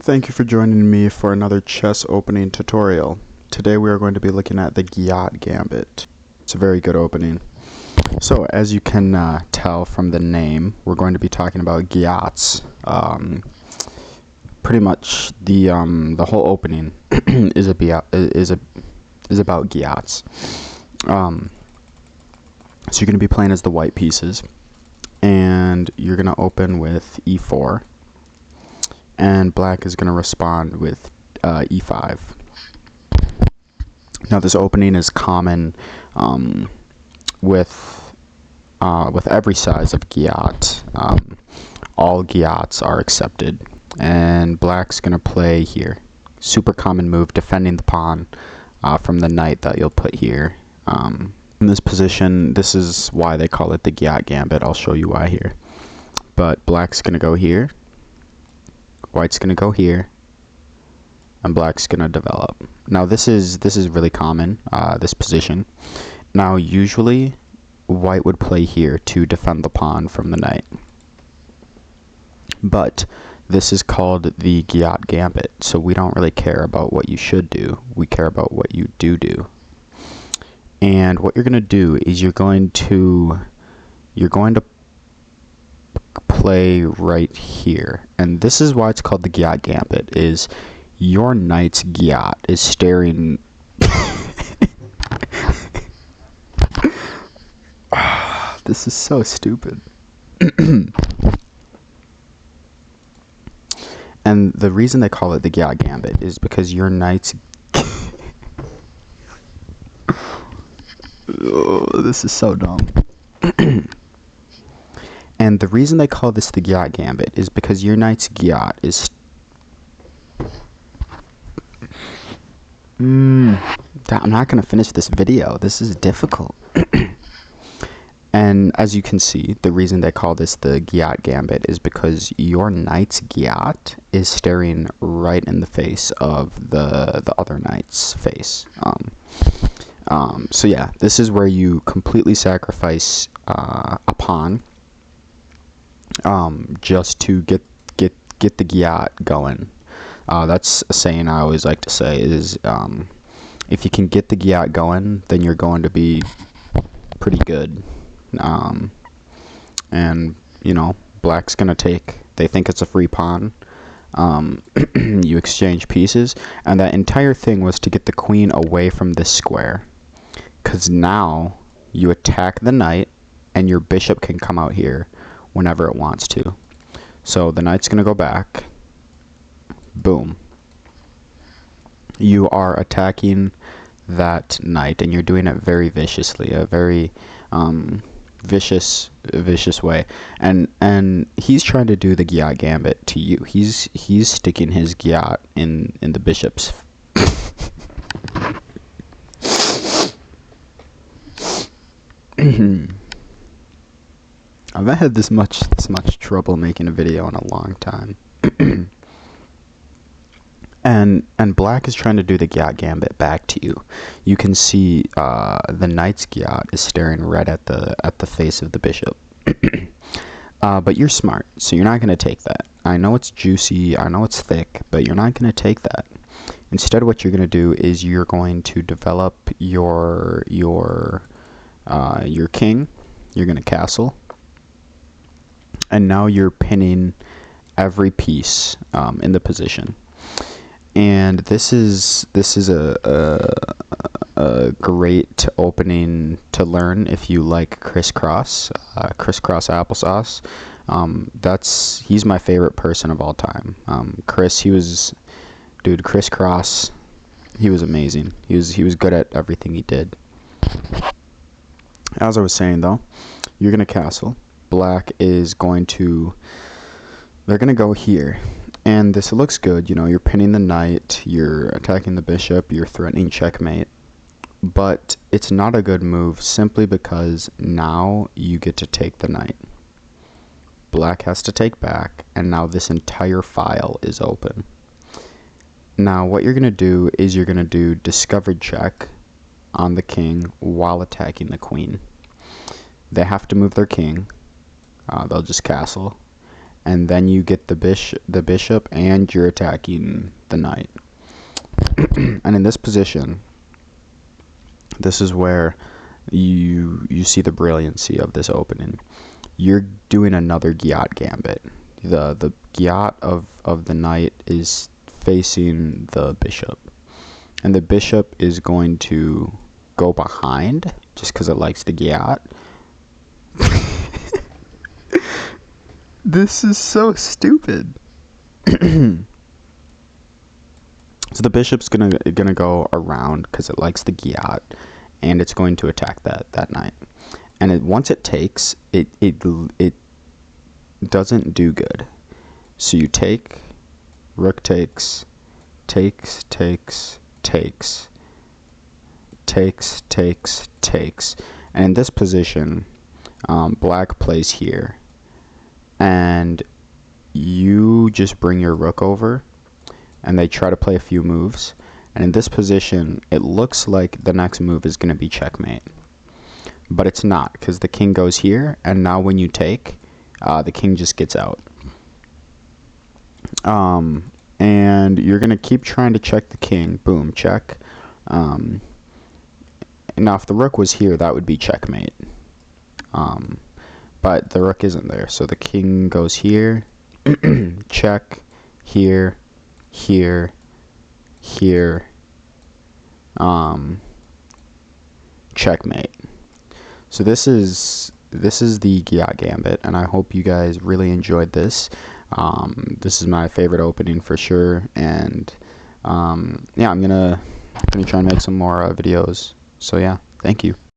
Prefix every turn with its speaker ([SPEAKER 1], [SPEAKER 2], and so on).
[SPEAKER 1] Thank you for joining me for another chess opening tutorial. Today we are going to be looking at the Gyatt Gambit. It's a very good opening. So as you can tell from the name, we're going to be talking about Gyatts. Pretty much the whole opening is about Gyatts. So you're going to be playing as the white pieces, and you're going to open with e4. And black is going to respond with e5. Now this opening is common with every size of Gyatt. All Gyatts are accepted, and black's going to play here. Super common move, defending the pawn from the knight that you'll put here. In this position, this is why they call it the Gyatt Gambit. I'll show you why here. But black's going to go here. White's going to go here, and black's going to develop. Now this is really common, this position. Now usually white would play here to defend the pawn from the knight, but this is called the Gyatt Gambit, so we don't really care about what you should do. We care about what you do. And what you're going to do is you're going to play right here, and this is why it's called the Gyatt Gambit. Is your knight's Gyatt is staring this is so stupid. And the reason they call it the Gyatt Gambit is because your knight's oh, this is so dumb. And the reason they call this the Gyatt Gambit is because your knight's Gyatt is... I'm not going to finish this video. This is difficult. And as you can see, the reason they call this the Gyatt Gambit is because your knight's Gyatt is staring right in the face of the other knight's face. So yeah, this is where you completely sacrifice a pawn. Just to get the Gyatt going. That's a saying I always like to say is, if you can get the Gyatt going, then you're going to be pretty good. And you know, black's gonna take. They think it's a free pawn. You exchange pieces, and that entire thing was to get the queen away from this square, because now you attack the knight, and your bishop can come out here whenever it wants to. So the knight's gonna go back. Boom. You are attacking that knight, and you're doing it very viciously, a very vicious way. And he's trying to do the Gyatt Gambit to you. He's sticking his Gyatt in the bishop's I've not had this much trouble making a video in a long time. And black is trying to do the Gyatt Gambit back to you. You can see the knight's Gyatt is staring right at the face of the bishop. But you're smart, so you're not going to take that. I know it's juicy, I know it's thick, but you're not going to take that. Instead, what you're going to do is you're going to develop your king. You're going to castle. And now you're pinning every piece in the position. And this is a great opening to learn if you like crisscross applesauce. He's my favorite person of all time. Crisscross, he was amazing. He was good at everything he did. As I was saying though, you're gonna castle. Black is going to, they're going to go here, and this looks good. You know, you're pinning the knight, you're attacking the bishop, you're threatening checkmate, but it's not a good move simply because now you get to take the knight. Black has to take back, and now this entire file is open. Now what you're going to do is you're going to do discovered check on the king while attacking the queen. They have to move their king. They'll just castle, and then you get the bishop, and you're attacking the knight. And in this position, this is where you see the brilliancy of this opening. You're doing another Gyatt Gambit. The Gyatt of the knight is facing the bishop, and the bishop is going to go behind just because it likes to Gyatt. This is so stupid. So the bishop's gonna go around because it likes the Gyatt, and it's going to attack that knight. And once it takes, it doesn't do good. So you take, rook takes, takes, and in this position, black plays here, and you just bring your rook over, and they try to play a few moves, and in this position it looks like the next move is going to be checkmate, but it's not, because the king goes here, and now when you take, the king just gets out. And you're going to keep trying to check the king. Boom, check. Now if the rook was here, that would be checkmate, but the rook isn't there, so the king goes here. Check, here, here, checkmate. So this is the Gyatt Gambit, and I hope you guys really enjoyed this. This is my favorite opening for sure, and yeah, I'm gonna try and make some more videos. So yeah, thank you.